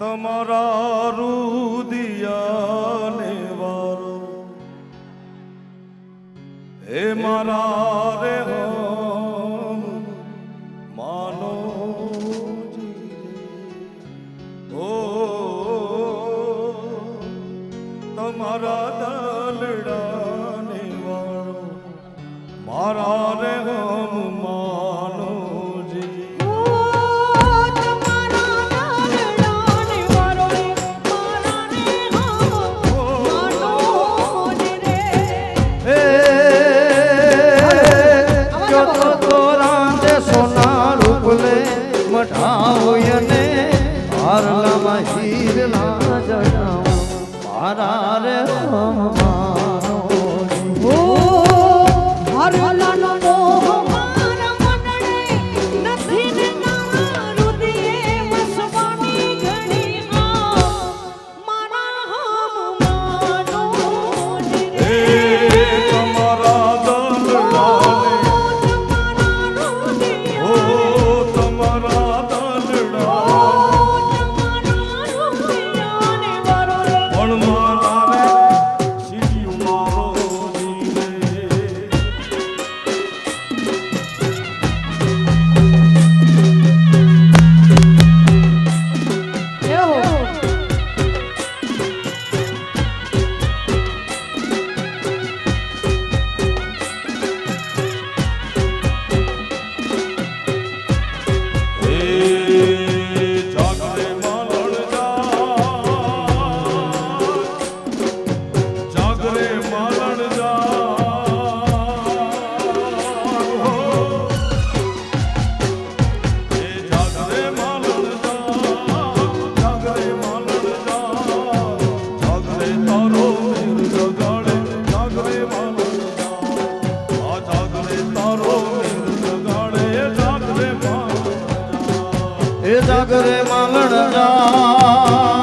તમારા રુદિયાને વારો હે મારા રે હમ માનો ઓ તમારા દલડાને વાળો મારા રે હમ માનો મઠાઓયને હારલામાં હીરલા જણાવ મારા રે માનો ઓ હારલાનો મોહ મારા મનડે નથી ને ના રુદિયે વસવાની ઘડી આ મારા હમ માનો હે તમારા દલડાને ઓ જાગરે માલણ જા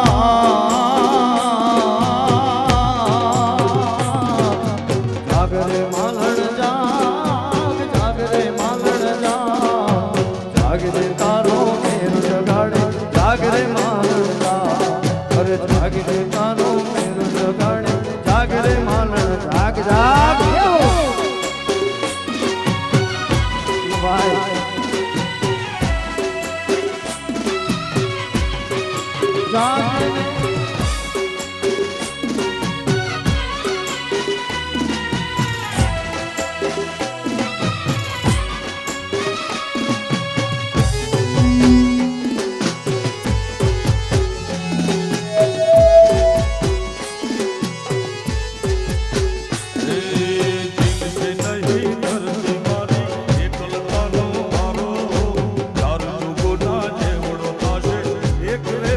જાગરે માલણ જાગરે માલણ જાગરે તારો મેર જગાડે જાગરે માલણ અરે જાગરે તારો મેર જગાડે જાગરે માલણ જાગ જાગ ભાઈ એક રે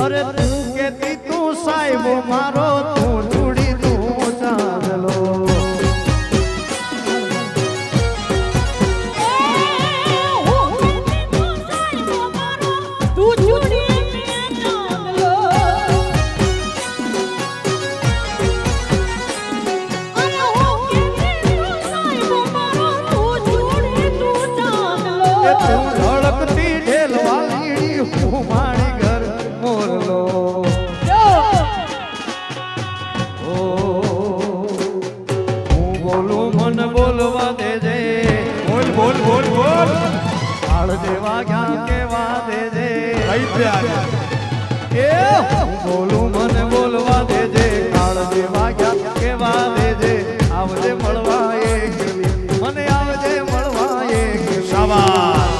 અરે તું કેતી તું સાહેબો મારો તું ચૂડી તું ચાંદલો તું ધડકતી ઢેલ વાલીડી હું મારી ઘર મોરલો ઓ હું બોલું મન બોલવા દેજે બોલ બોલ બોલ બોલ હાળ દેવા ક્યાં કેવા દેજે કઈ તે આજે એ હું બોલું મન બોલવા દેજે હાળ દેવા ક્યાં કેવા દેજે આવજે મળવા એક મને આવજે મળવા એક શાબાશ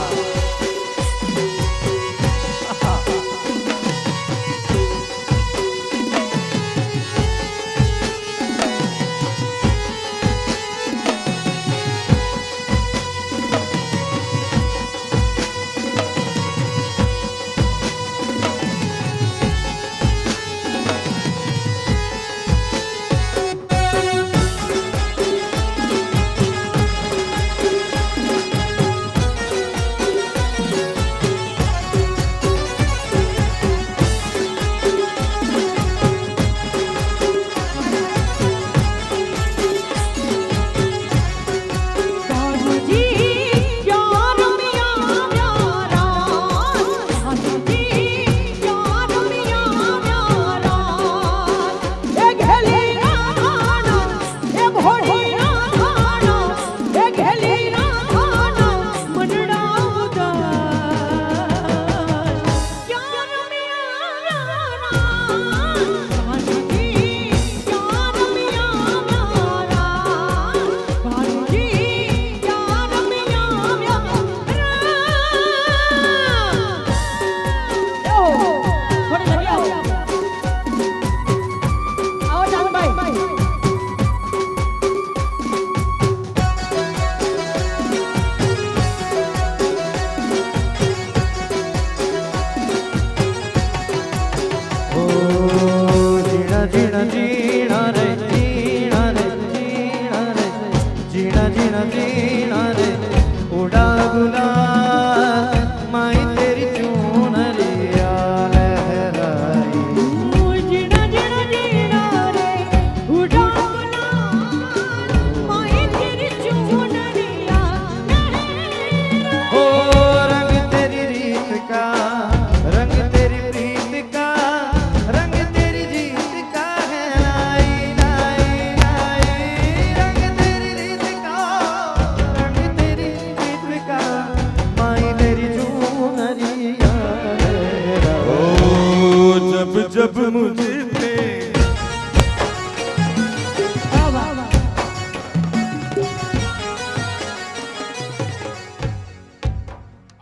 जब मुझे पे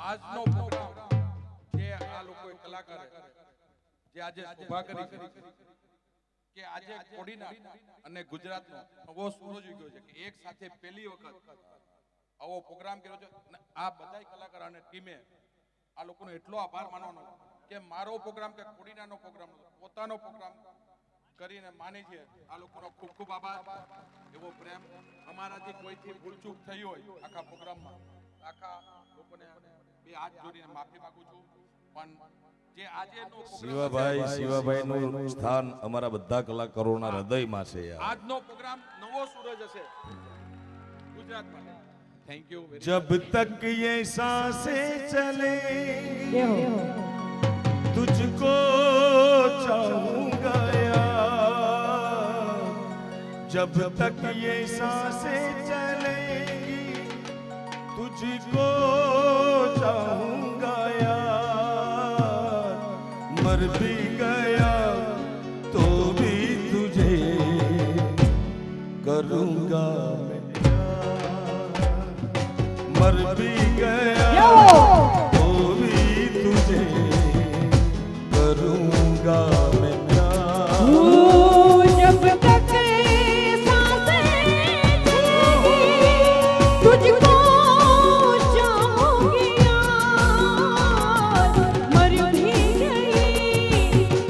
આજનો પ્રોગ્રામ જે આ લોકોએ કલાકારે જે આજે ઉભા કરી કે આજે કોડીના અને ગુજરાતનો નવો સૂરજ ઉગ્યો છે કે એક સાથે પહેલી વખત આવો પ્રોગ્રામ કર્યો છે અને આ બધાય કલાકાર અને ટીમે આ લોકોનો એટલો આભાર માનવાનો કે મારો પ્રોગ્રામ કે કોડીનાનો પ્રોગ્રામ પોતાનો પ્રોગ્રામ કરીને માની છે આ લોકોનો ખૂબ ખૂબ આભાર એવો પ્રેમ અમારાથી કોઈથી ભૂલચૂક થઈ હોય આખા પ્રોગ્રામમાં આખા લોકોને બે હાથ જોડીને માફી માંગુ છું પણ જે આજેનો શિવાભાઈ નું સ્થાન અમારા બધા કલાકારોના હૃદયમાં છે યાર આજનો પ્રોગ્રામ નવો સૂરજ હશે ગુજરાત માટે થેન્ક યુ जब तक ये सांसें चले तुझको चाहूंगा यार जब तक ये सांसें चलेंगी तुझको चाहूंगा यार मर भी गया तो भी तुझे करूंगा मर भी गया तो भी तुझे करूंगा मैं प्यार जब तक सांसें तुझको चाहूंगी यार मर भी गई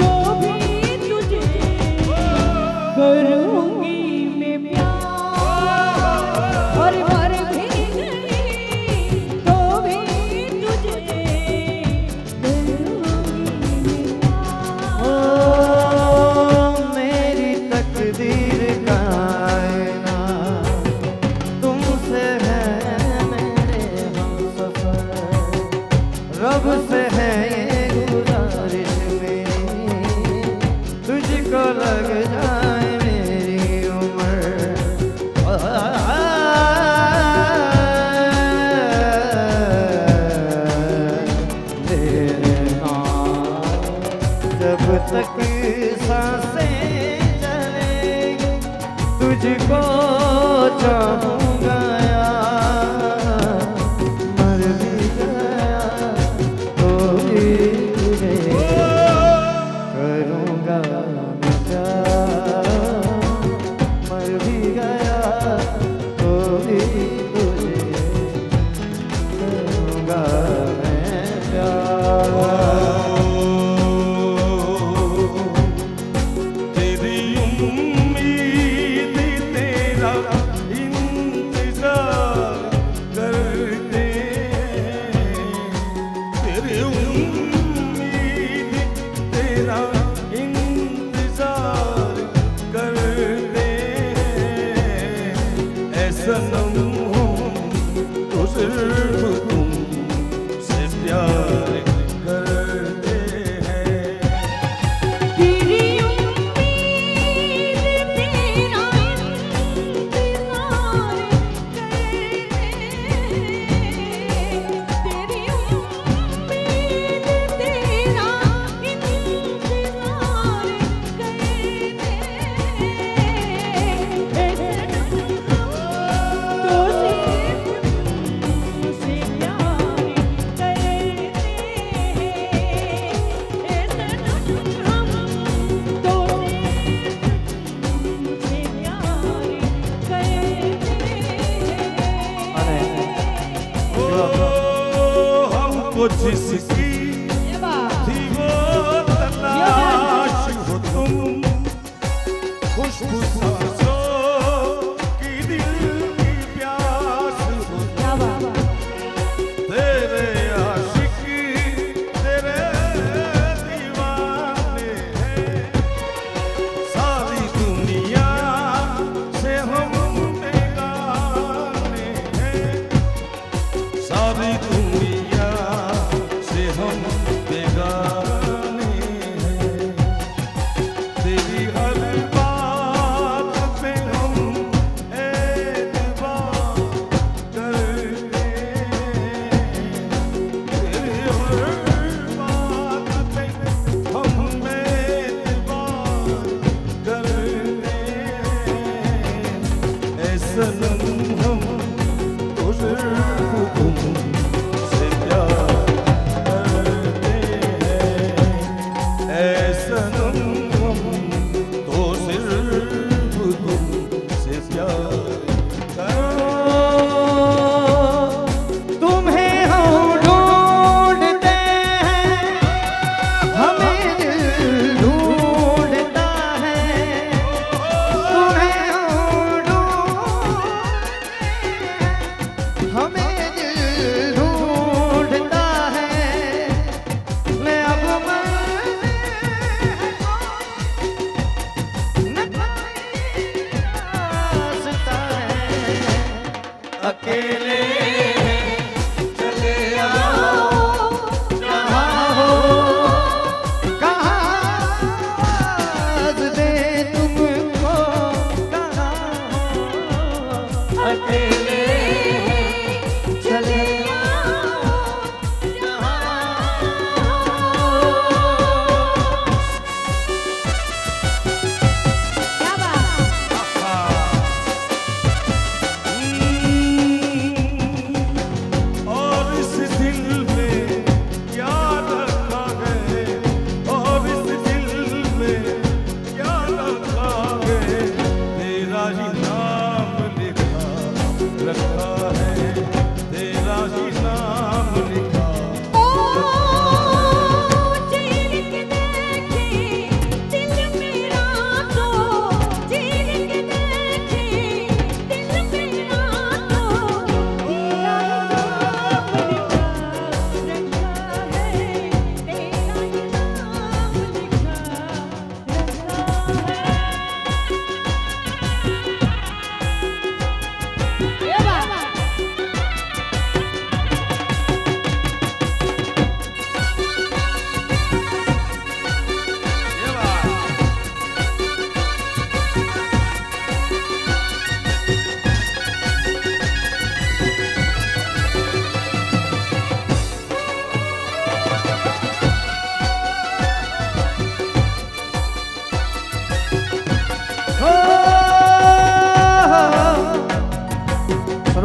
जब तक सांसें चले तुझको चाहूंगा यार, मर भी गया तो भी तुझे करूंगा मैं प्यार, मर भी गया तो भी तुझे करूंगा मैं प्यार। तेरी उम्मीद तेरा इंतजार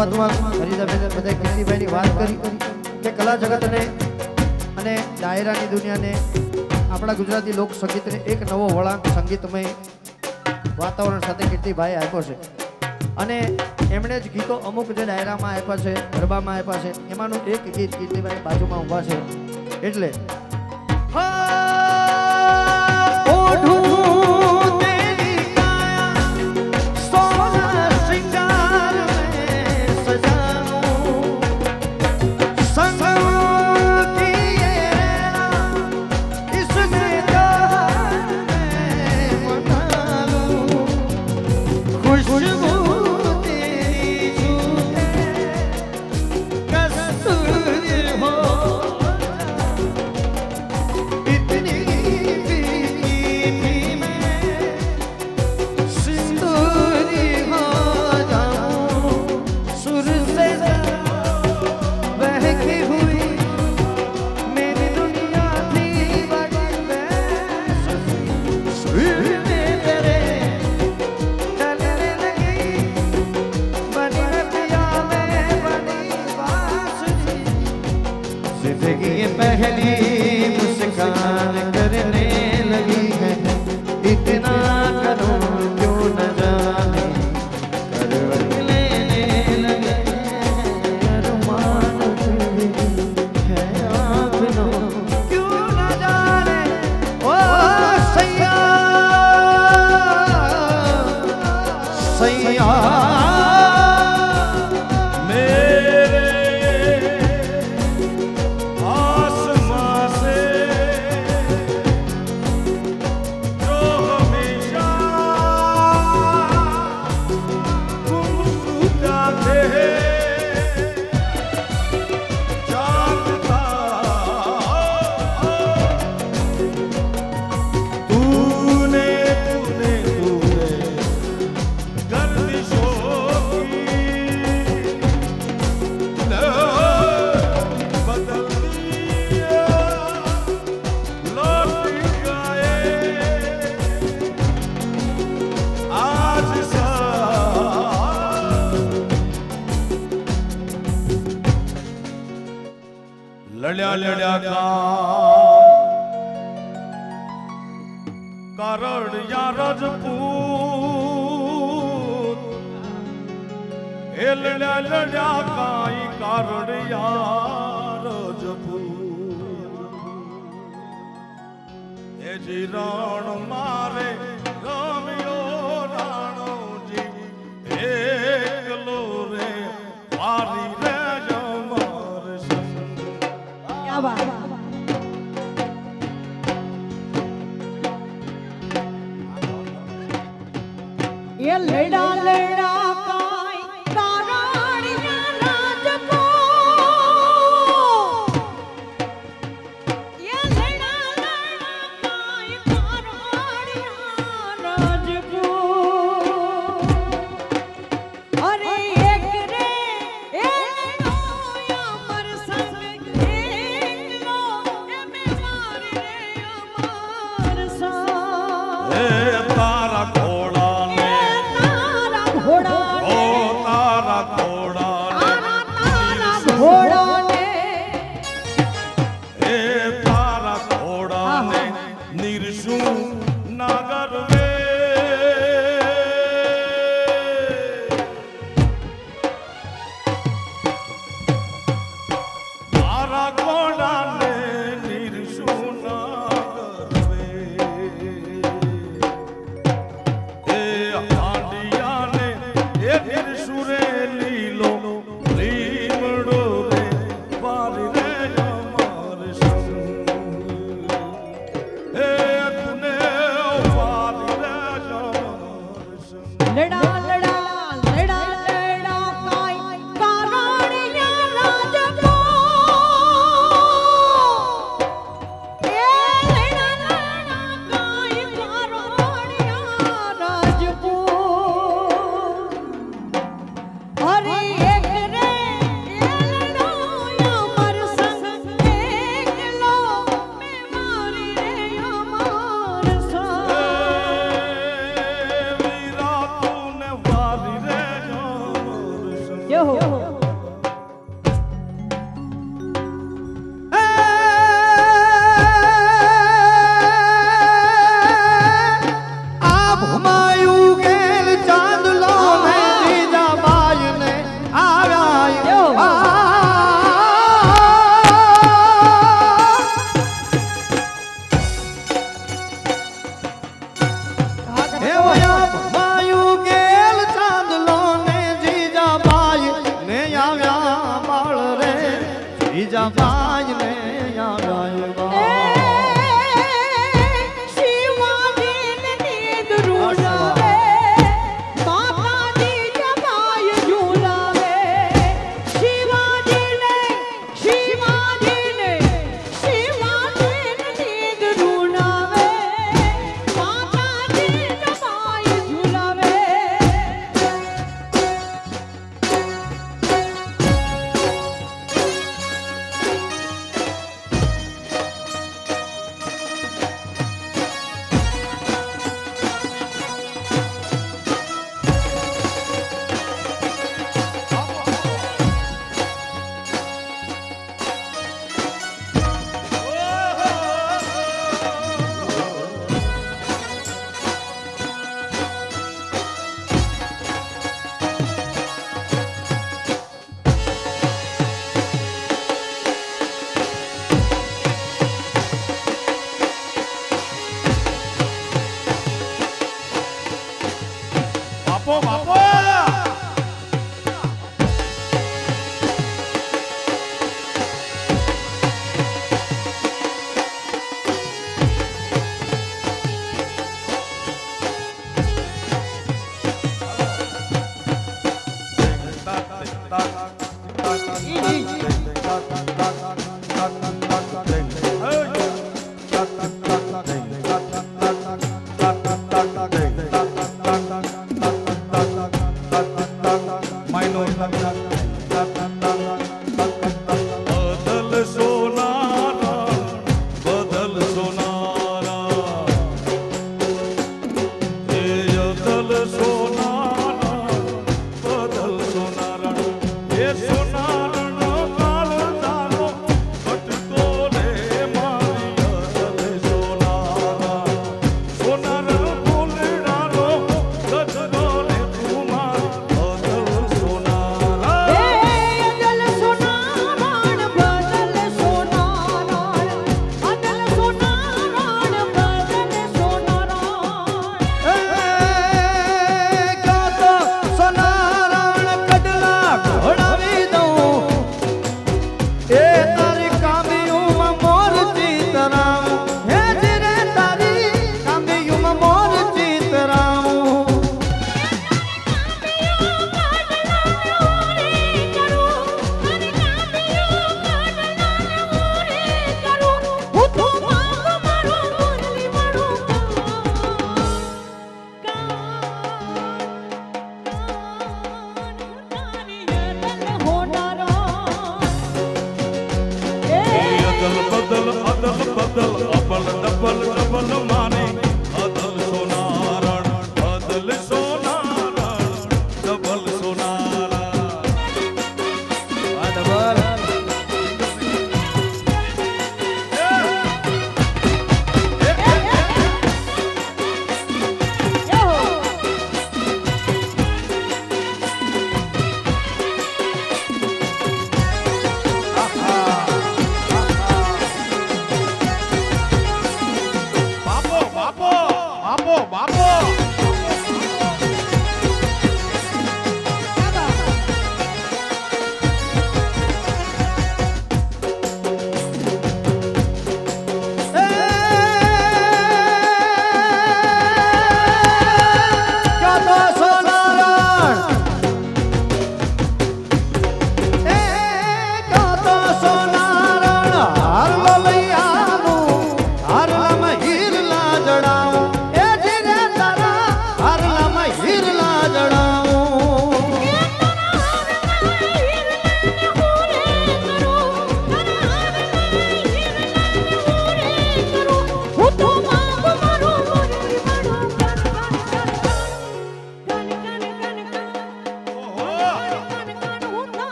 શરૂઆતમાં હરિદાબેને બધા કીર્તિભાઈની વાત કરી કે કલા જગતને અને ડાયરાની દુનિયાને આપણા ગુજરાતી લોક સંગીતને એક નવો વળાંક સંગીતમય વાતાવરણ સાથે કીર્તિભાઈ આપ્યો છે અને એમણે જ ગીતો અમુક જે ડાયરામાં આપ્યા છે ગરબામાં આપ્યા છે એમાંનું એક ગીત કીર્તિભાઈ બાજુમાં ઊભા છે એટલે जिंदगी पहली मुस्कान करने लगी है इतना करो क्यों न जाने करवट लेने लगे अरमान है आपनो क्यों न जाने ओ सैया सैया લડ્યા લડ્યા કારણિયા રાજપૂત એ લડ્યા લડ્યા કાઈ કારણિયા રાજપૂત એ જી રણ મારે રમ્યો રાણોજી એકલો રે મારી રે ये लड़ा लड़ा काई कारणिया राजपूत ये लड़ा लड़ा काई कारणिया राजपूत अरे एक रे एक लो अमर संग एक लो ए मेवारी रे अमर संग ए तारा Hey,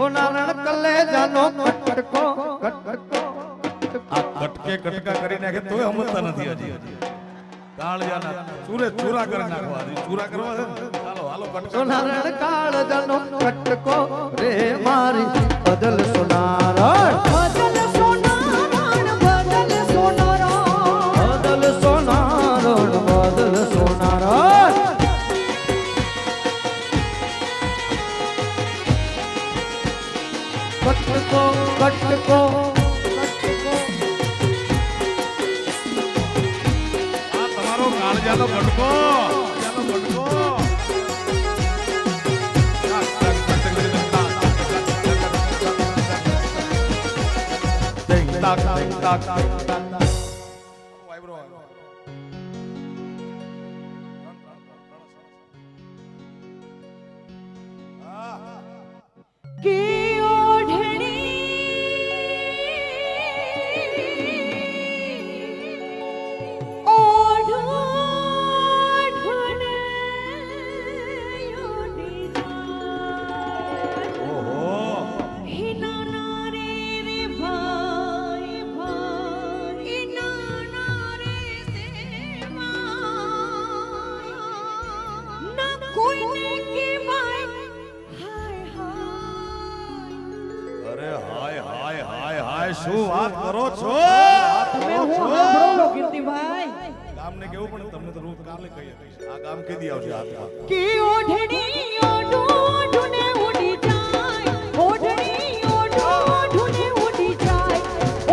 સોના રણ કલેજાનો કટકો કટકો આ કટકે કટકા કરી નાખે તોય સમજતા નથી હજી કાળિયાના ચૂરે ચૂરા કરી નાખવા હજી ચૂરા કરવા છે ને? ચાલો હાલો કટકા સોના રણ કાળજાનો કટકો રે મારી બદલ સોના રણ બદલ સોનારણ બદલ સોનારણ બદલ સોના રણ બદલ સોના રણ કટકો કટકો આ તમારો કાળજાનો ગટકો કે અરે હાય હાય હાય હાય શું વાત કરો છો તમે હું સાંભળો લો કીર્તિભાઈ ગામને કેવું પણ તમને તો રોજ કાલે કહીએ આ ગામ કેદી આવશે હાથમાં કે ઓઢણી ઓઢુને ઉડી જાય ઓઢણી ઓઢુને ઉડી જાય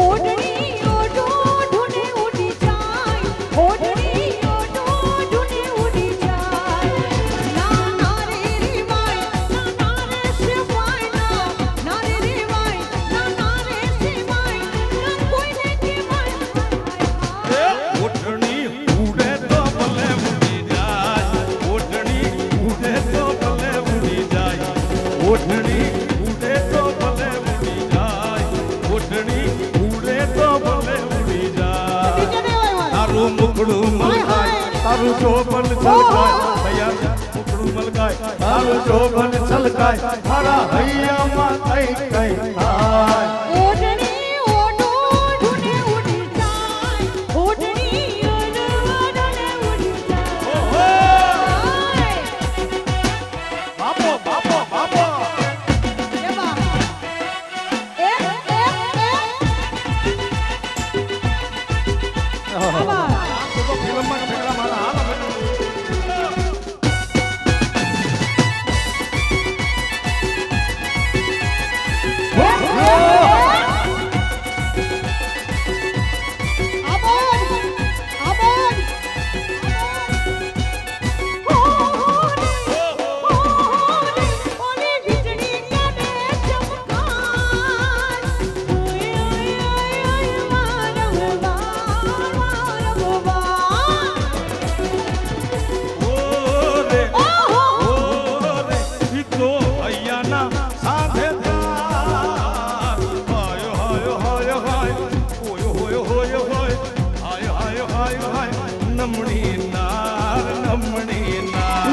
ઓઢણી ઓઢુને ઉડી જાય ઓઢણી ઓઢુને ઉડી જાય ના ના રે રીવાય ના ના રે શિવાય ના રે રીવાય ના ના રે શિવાય ના કોઈને કહેવાય ઓઠણી ઉડે તો ભલે ઉડી જાય ઓઠણી ઉડે તો ભલે ઉડી જાય ઓઠણી ઉડે તો ભલે ઉડી જાય ઓઠણી ઉડે તો ભલે ઉડી જાય બીજે ને હોય તારું મુકડું મલકાય તારું જોબન છલકાય તૈયાર મુકડું મલકાય તારું જોબન છલકાય તારા હૈયામાં કઈ કઈ થાય ઓઢણી ઓઢુને ઉડી જાય ઓઢણી ઓઢુને ઉડી જાય બાપો બાપો બાપો એ બા એ બાબા તો ફિલ્મમાં ઠેકડા મારા હાલ હવે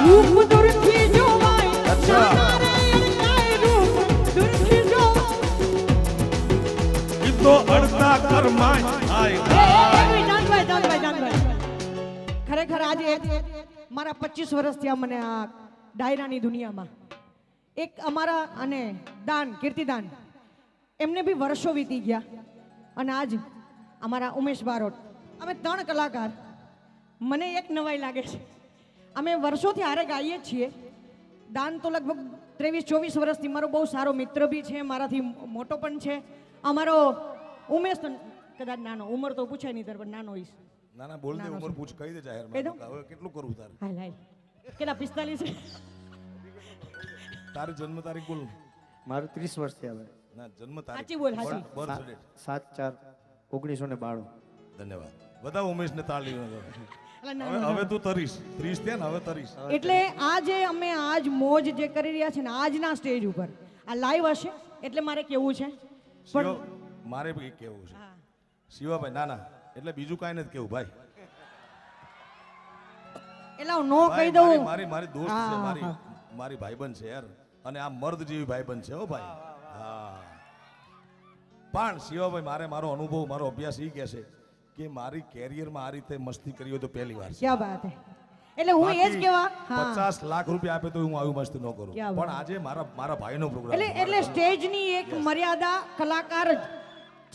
રૂપ દૂરથી જોવાય જાનારે એમનાય રૂપ દૂરથી જોવાય તો અડધા કરમાય હાય જાનભાઈ ખરેખર આજે મારા 25 વર્ષ થયા મને આ ડાયરાની દુનિયામાં એક અમારા અને દાન કીર્તિદાન એમને બી વર્ષો વીતી ગયા અને આજ અમારા ઉમેશ બારોટ અમે 3 કલાકાર મને એક નવાઈ લાગે છે અમે વર્ષોથી હારે ગાઈએ જ છીએ દાન તો લગભગ 23-24 વર્ષથી મારો બહુ સારો મિત્ર બી છે મારાથી મોટો પણ છે અમારો ઉમેશ તો કદાચ નાનો ઉંમર તો પૂછાય નહીં તાર પણ નાનો હોઈશ ના ના બોલ દે ઉમર પૂછ કહી દે કહી જાહેરમાં દઉં? હવે કેટલું કરું તારે હાલ હાલ કેટલા 45 છે તારી જન્મ તારીખ બોલ મારું 30 વર્ષ થયા હવે ના જન્મ તારીખ સાચી બોલ, સાચી. બર્થ ડેટ 7/4/1992 ધન્યવાદ બધા ઉમેશને તાળી એટલે ના, હવે ના, હવે ના. તું તરીશ 30 થયા ને હવે તરીશ એટલે આજે અમે આજ મોજ જે કરી રહ્યા છે ને આજના સ્ટેજ ઉપર આ લાઈવ હશે એટલે મારે કેવું છે પણ મારે બી કેવું છે હા. શિવાભાઈ ના ના એટલે બીજું કાંઈ નથી કેવું ભાઈ એટલે હું નો કહી ભાઈ, દઉં મારી મારી દોસ્ત છે હા, મારી હા. મારી ભાઈબંધ છે યાર અને આ મર્દ જેવી ભાઈબંધ છે હો ભાઈ પણ શિવાભાઈ મારો અનુભવ મારો અભ્યાસ એ કહે છે કે મારી કેરિયરમાં આ રીતે મસ્તી કરી હોય તો પહેલી વાર છે. ક્યાં વાત હે. એટલે હું એ જ કહેવા હા 50 લાખ રૂપિયા આપે તો હું આવી મસ્તી ન કરું. ક્યાં પણ આજે મારા ભાઈનો પ્રોગ્રામ એટલે સ્ટેજની એક મર્યાદા કલાકાર જ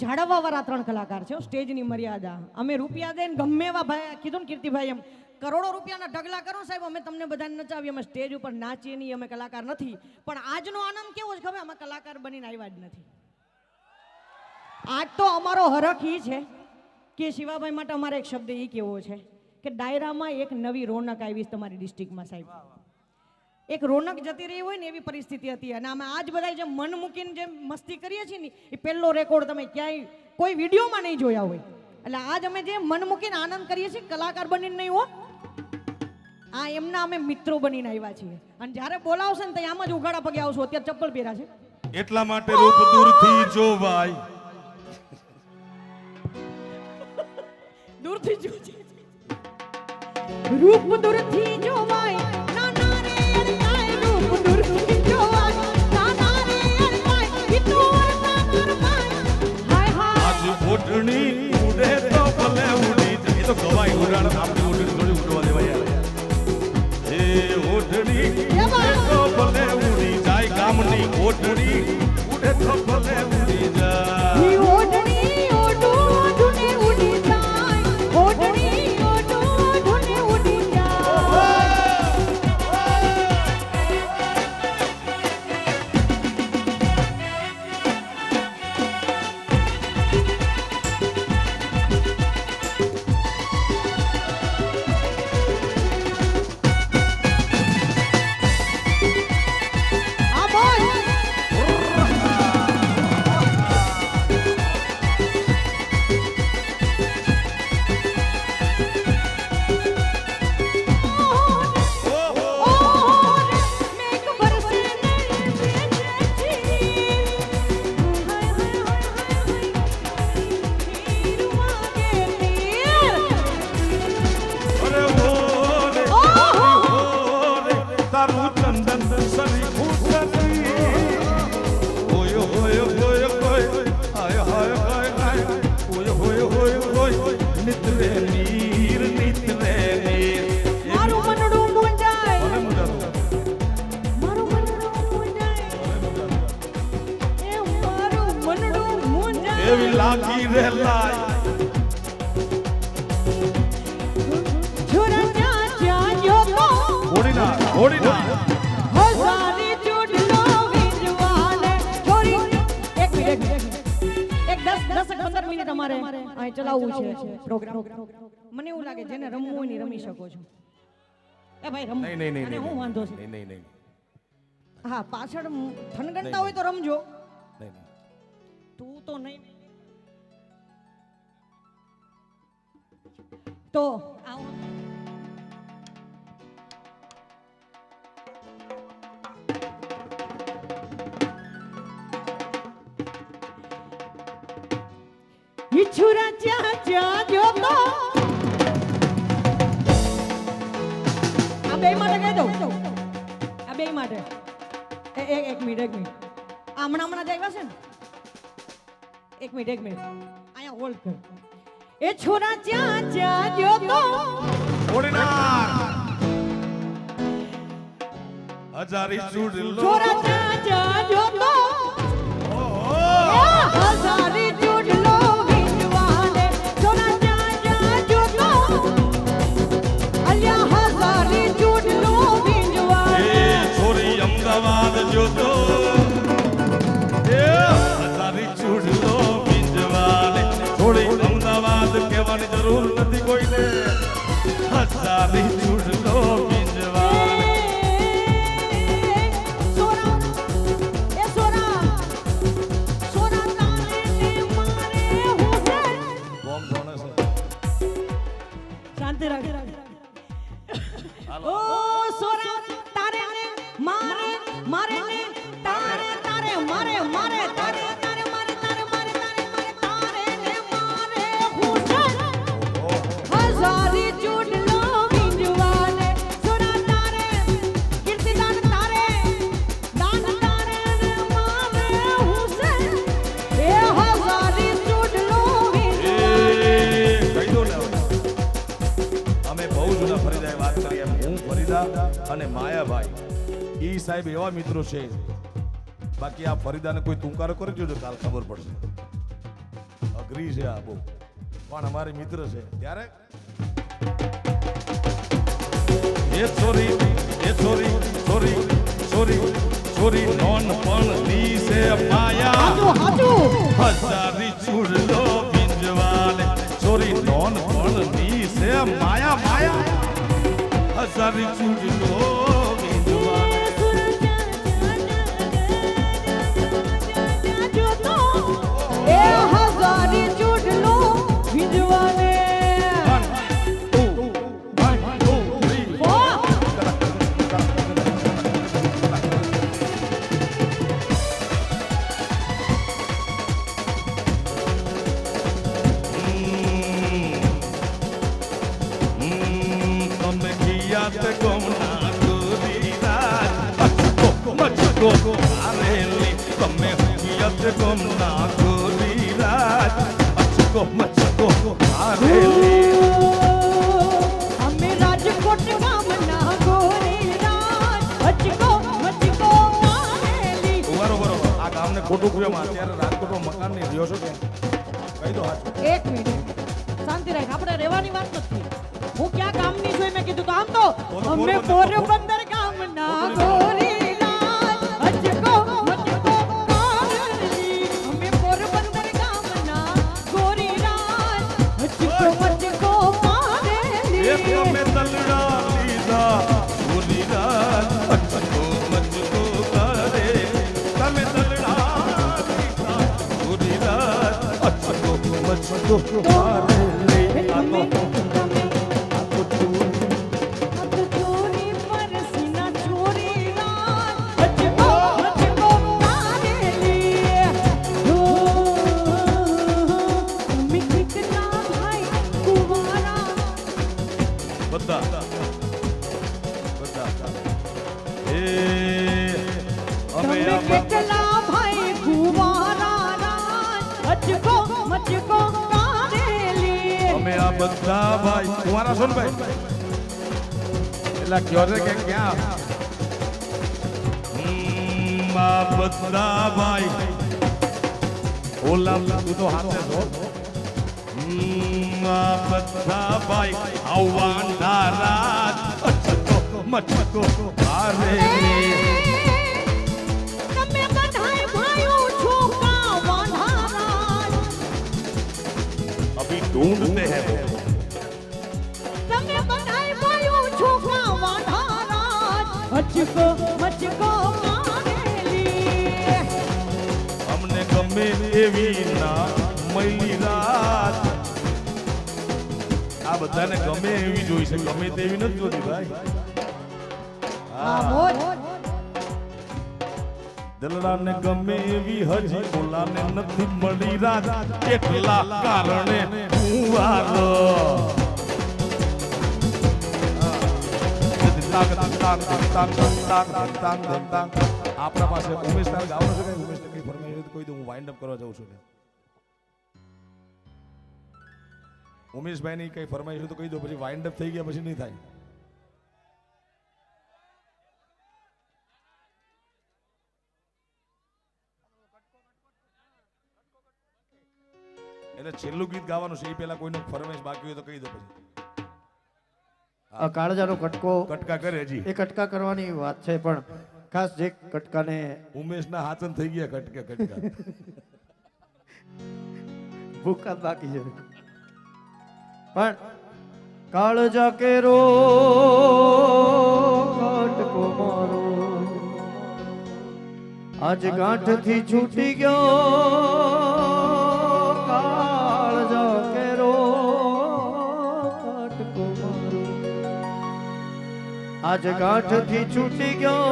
જાળવવા વાળા 3 કલાકાર છે સ્ટેજની મર્યાદા. અમે રૂપિયા દઈને ગમે એવા ભાઈ કીધું ને કીર્તિભાઈ એમ કરોડો રૂપિયાના ઢગલા કરો સાહેબ અમે તમને બધાને નચાવીએ અમે સ્ટેજ ઉપર નાચીએ નહીં અમે કલાકાર નથી. પણ આજનો આનંદ કેવો છે ખબર અમે કલાકાર બનીને આવ્યા જ નથી. આજ તો અમારો હરખ ઈ છે કે શિવાભાઈ માટે અમારે એક શબ્દ એ કેવો છે કે ડાયરામાં એક નવી રોનક આવી તમારી ડિસ્ટ્રિક્ટમાં સાહેબ. એક રોનક જતી રહી હોય ને એવી પરિસ્થિતિ હતી અને અમે આજ બધા જે મન મૂકીને જે મસ્તી કરીએ છીએ ને એ પહેલો રેકોર્ડ તમે ક્યાંય કોઈ વિડીયોમાં નહીં જોયા હોય. એટલે આજ અમે જે મન મૂકીને આનંદ કરીએ છીએ કલાકાર બનીને નહીં હો આ એમના અમે મિત્રો બનીને આવ્યા છીએ. અને જ્યારે બોલાવશે ને ત્યાં આમ જ ઉઘાડા પગે આવશો. અત્યારે ચપ્પલ પહેર્યા છે એટલા માટે રૂપ દૂરથી જોવાય દૂરથી જોજે રૂપ દૂરથી જોવાય નાના રે અરકાય રૂપ દૂરથી જોવાય નાના રે અરકાય કિતું અરકા કરવાય હાય હાય આજ ઓઢણી ઉડે તો ભલે ઉડી જાય. એ તો ગવાય ઉડાડ આપણી ઓઢણી થોડી ઉડવા દેવાય યાર. એ ઓઢણી ઉડે તો ભલે ઉડી જાય ગામની ઓઢણી ઉડે તો ભલે ઉડી જાય. ઈ ઓઢણી ઓઢુને ઉડી જાય ઓઢણી ઓઢુને ઉડી જાય. આ બોલ મેઘ બરસે ને અરે ઓરે ઓરે તારું ચંદન સરી ફૂટતી. ઓય હોય હોય હોય હાય હાય હાય હાય ઓય હોય હોય હોય નિત્રે નીર નિત્રે નીર. મારું મનડું મૂંઝાય ભલે મુજાતો. મારું મનડું મૂંઝાય એ મારું મનડું મૂંઝાય એવી લાગી રે લાય છોરા ત્યાં જોતો ઓડી ના હજારી ચૂડલો વિજવાને છોરી એક મિનિટ એક 10-15 મિનિટ અમારે અહીં ચલાવવું છે પ્રોગ્રામ. મને એવું લાગે જેને રમવું હોય ને રમી શકો છો. એ ભાઈ રમ નહીં નહીં નહીં અને હું વાંધો છે નહીં નહીં નહીં હા પાછળ થનગણતા હોય તો રમજો. નહીં નહીં તું તો નહીં તો આવો ઈચ્છુરા જ્યાં જોતો આ બે માટે કહી દઉં આ બે માટે એક મિનિટ આ હમણાં જ આવ્યા છે ને એક મિનિટ અહીંયા હોલ્ડ કર. એ છોરા જ્યાં જોતો ઓડી ના હજારી ચૂડલો છોરા જ્યાં જોતો હજારી ચૂડલો વિજવાને છોરા જ્યાં જોતો અલ્યા હજારી ચૂડલો વિજવાને એ છોરી અમદાવાદ જોતો એ હજારી ચૂડલો વિંજવાને છોરી અમદાવાદ કહેવાની જરૂર નથી કોઈને હજારી ચૂડલો વિંજવાને સોરા એ સોરા સોરા તારે અને માયાભાઈ ઈ સાહેબ એવા મિત્રો છે, બાકી આ ફરીદાને કોઈ તુંકારો કરી જોજો કાલ ખબર પડશે. અઘરી છે આ બહુ, પણ અમારી મિત્ર છે. ત્યારે એ છોરી છોરી નોન પણ દી છે માયા, હજારી ચૂડલો બિંજવાલે. છોરી નોન પણ દી છે માયા, હજારી ચૂડલો બિંજવાલે. એ હજારી ચૂડલો ભીજવાને. અમે રાજકોટ ગામના ગોરીરાજ, અચકો મચકો કારેલી. બરોબર, આ ગામને ખોટું કહેવામાં અત્યારે રાજકોટમાં મકાન નહીં રહ્યો છો કે કહી દો હાચું. એક મિનિટ શાંતિ રાખ, આપણે રહેવાની વાત નથી. હું ક્યાં ગામની છું મેં કીધું તો આમ તો અમે પોરબંદર ગામના ગોરીરાજ, અચકો મચકો કારેલી. અમે પોરબંદર ગામના ગોરીરાજ, અચકો મચકો કારેલી. એ તમે તલડા લીધા ગોરીરાજ, અચકો મચકો કરે. તમે તલડા લીધા ગોરીરાજ, અચકો મચકો કરે. બધા ભાઈ કુંવારા છો ને ભાઈ, એટલે કયો છે કે ક્યાં આ બધા ભાઈ ઓલા તું તો હાથે છો. આ બધા ભાઈ આવવાના રાત, અચકો મચકો આરે. તમે બધાય ભાઈઓ છો કાવાના રાજ, अभी ढूंढते हैं वो. તમે બધાય ભાઈઓ છો કાવાના રાજ, અચકો મચકો કારેલી. અમને ગમે એવી ના મળી રાત. આ બધાને ગમે એવી જોઈ છે, ગમે તેવી નથી જોતી ભાઈ. આ મોજ દલડાને ગમે એવી હજી ઓલાને નથી મળી રાત, એટલા કારણે કુંવારો. આપણા પાસે ઉમેશ તાર ગાવાનો છે, કઈ ઉમેશ કઈ ફરમાઈ કોઈ દઉં, હું વાઇન્ડ અપ કરવા જાઉં છું. ઉમેશભાઈ ની કઈ ફરમાઈશ તો કહી દો, પછી વાઇન્ડ અપ થઈ ગયા પછી નહીં થાય. એટલે છેલ્લું ગીત ગાવાનું છે એ પહેલા કોઈનું ફરમાઈશ બાકી હોય તો કહી દો. પછી આ કાળજાનો કટકો કટકા કરે હજી એ કટકા કરવાની વાત છે, પણ ખાસ જે કટકાને ઉમેશના હાથન થઈ ગયા કટકા કટકા. ભૂકા બાકી છે. પણ કાળજા કેરો કટકો મારો આજ ગાંઠથી છૂટી ગયો. કાળજા કેરો કટકો મારો આજ ગાંઠથી છૂટી ગયો.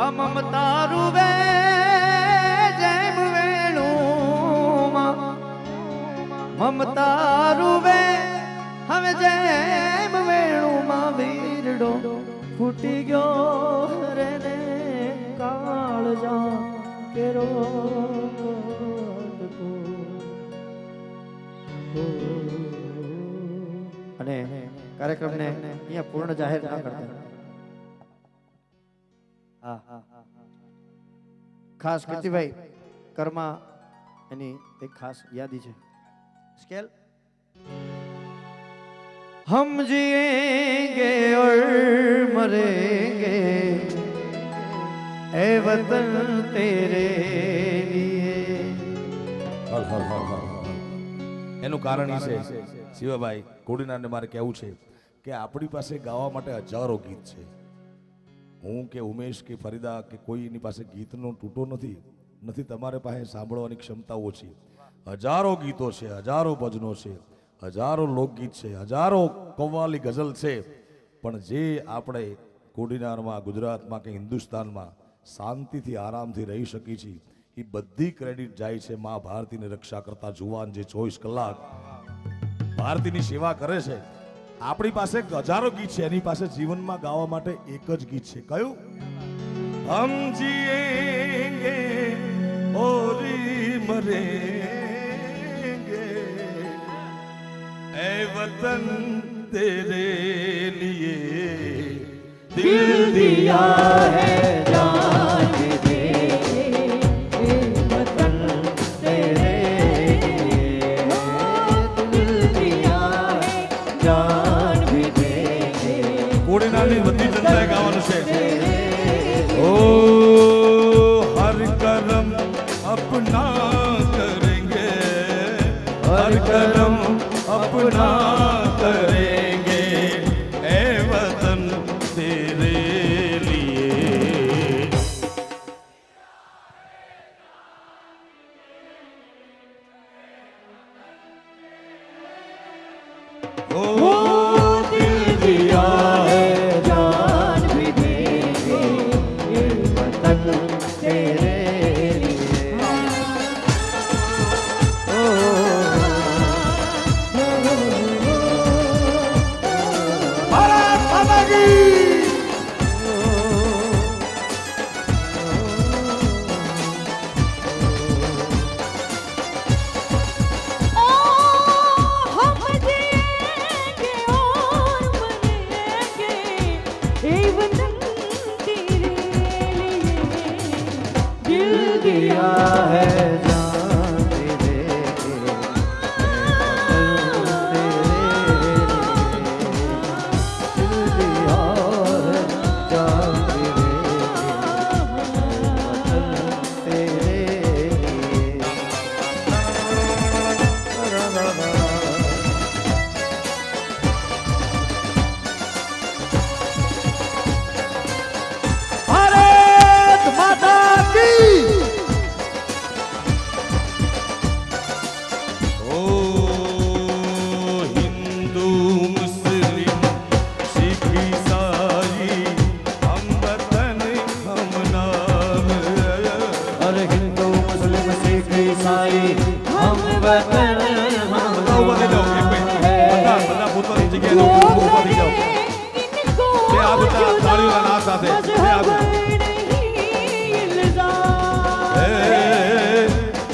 આ મમતા રૂવે જેમ વેણુમાં, મમતા રૂવે હવે જેમ વેણુમાં વીરડો ફૂટી ગયો રે ને કાળજા કેરો કટકો. અને કાર્યક્રમને અહીંયા પૂર્ણ જાહેર ન કરતા. હા ખાસ કીર્તિભાઈ કર્મા એની એક ખાસ યાદી છે. સ્કેલ हम जिएंगे और मरेंगे ए वतन तेरे लिए. એનું કારણ એ છે શિવાભાઈ કોડીનારને મારે કહેવું છે કે આપણી પાસે ગાવા માટે હજારો ગીત છે. હું કે ઉમેશ કે ફરીદા કે કોઈ એની પાસે ગીતનો તૂટો નથી. તમારે પાસે સાંભળવાની ક્ષમતા ઓછી. હજારો ગીતો છે, હજારો ભજનો છે, હજારો લોકગીત છે, હજારો કવ્વાલી ગઝલ છે. પણ જે આપણે કોડીનારમાં, ગુજરાતમાં કે હિન્દુસ્તાનમાં શાંતિથી આરામથી રહી શકી છીએ એ બધી ક્રેડિટ જાય છે મા ભારતીની રક્ષા કરતા જુવાન જે 24 કલાક ભારતીની સેવા કરે છે. આપણી પાસે હજારો ગીત છે, એની પાસે જીવનમાં ગાવા માટે એક જ ગીત છે. કયું? હમ જીએંગે ઓર મરેંગે ऐ वतन तेरे लिए दिल दिया है जान भी देंगे ए वतन तेरे लिए. दिल दिया है जान भी देंगे. કોડીનારની બધી જનતાએ ગાવાનું છે. ઓ હર કરમ અપના કરેંગે, હર કરમ अपना करेंगे ए वतन तेरे लिए. ओ दिल दिया है जान भी देंगे ए वतन तेरे लिए. ओ दिया है जान भी देंगे दिल दिया है जान भी देंगे तेरे लिए. भारत माता की.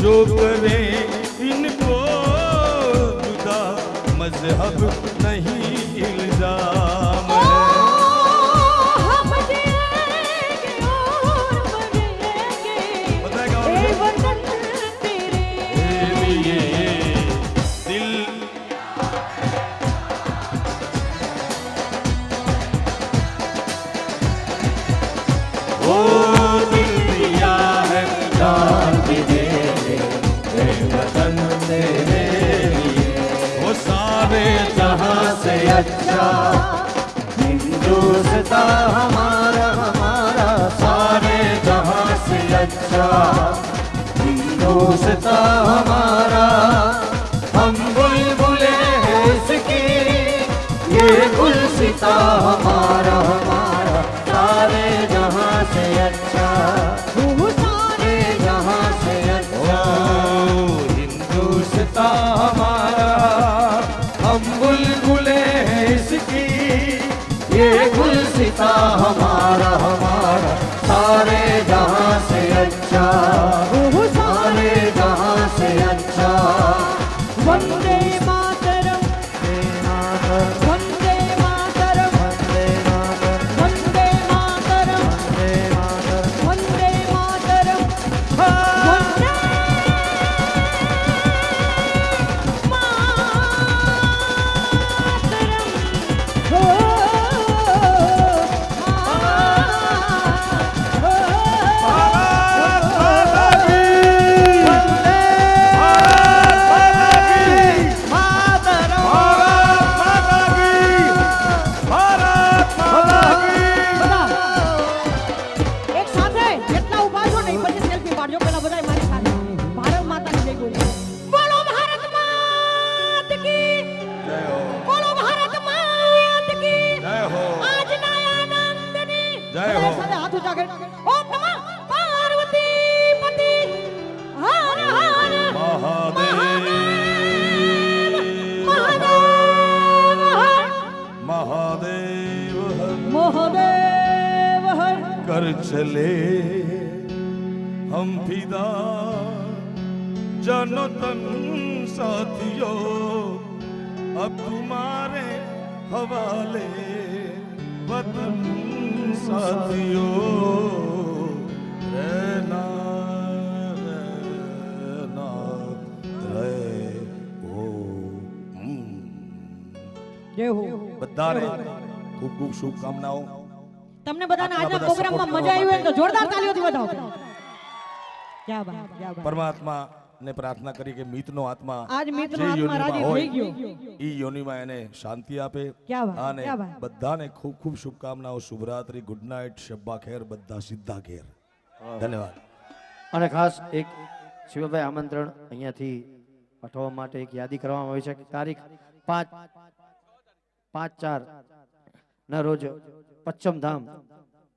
जो करे इनको जुदा मजहब नहीं इल्जाम है. हम जिएंगे और मरेंगे बताएगा ए वतन तेरे लिए दिल. ओ दिल दिया है जान भी देंगे ए वतन तेरे लिए. वो सारे जहां से अच्छा हिंदुस्तान हमारा हमारा सारे जहां से अच्छा हिंदुस्तान हमारा. हम बुलबुले हैं इसकी ये गुलसिता हमारा हमारा सारे जहां से अच्छा सारे जहां से अच्छा हिंदुस्तान हमारा. हम बुलबुले हैं इसकी ये गुलसिता हमारा हमारा सारे जहां से अच्छा सारे जहां से अच्छा. वंदे मातरम वंदे ચાલો બધાય મારી સાથે ભારત માતાની જય બોલો બોલો ભારત માત કી જય હો બોલો ભારત માત કી જય હો આજના આનંદની જય હો. બધાય સાથે હાથ ઊંચા કરી ઓમ નમઃ પાર્વતી પતિ હર હર મહાદેવ મહાદેવ હર कर चले हम फिदा जनो तन साथियों अब तुम्हारे हवाले वतन साथियों रहना रहे हो જય હો બધાને ખૂબ ખૂબ શુભકામનાઓ. તમને બધાને આટલા આજના બધા પ્રોગ્રામમાં support મજા આવી હોય તો કરવા જોરદાર તાળીઓથી વધાવો ક્યા બાત ક્યા બાત પરમાત્મા ને પ્રાર્થના કરી કે મિતનો આત્મા આજ મિતનો જે આત્મા રાજી યોનિમાં થઈ હોય, ગયો ઈ યોનિમાં એને શાંતિ આપે. ક્યા વાત, અને ક્યા વાત. બધાને ખૂબ ખૂબ શુભકામનાઓ. શુભરાત્રી, ગુડ નાઇટ, શબ્બા ખેર, બધા સીધા ઘેર. ધન્યવાદ. અને ખાસ એક શિવભાઈ આમંત્રણ અહીંયાથી પાઠવવા માટે એક યાદી કરવામાં આવી છે કે તારીખ 5/4 ના રોજ પચ્છમ ધામ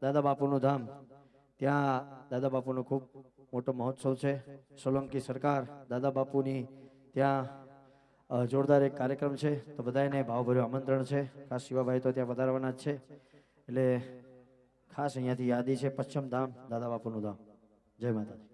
દાદા બાપુનું ધામ, ત્યાં દાદા બાપુનો ખૂબ મોટો મહોત્સવ છે. સોલંકી સરકાર દાદા બાપુની ત્યાં જોરદાર એક કાર્યક્રમ છે. તો બધાને ભાવભર્યું આમંત્રણ છે. ખાસ શિવાભાઈ તો ત્યાં પધારવાના જ છે. એટલે ખાસ અહીંયાથી યાદી છે પચ્છમ ધામ દાદા બાપુનું ધામ. જય માતાજી.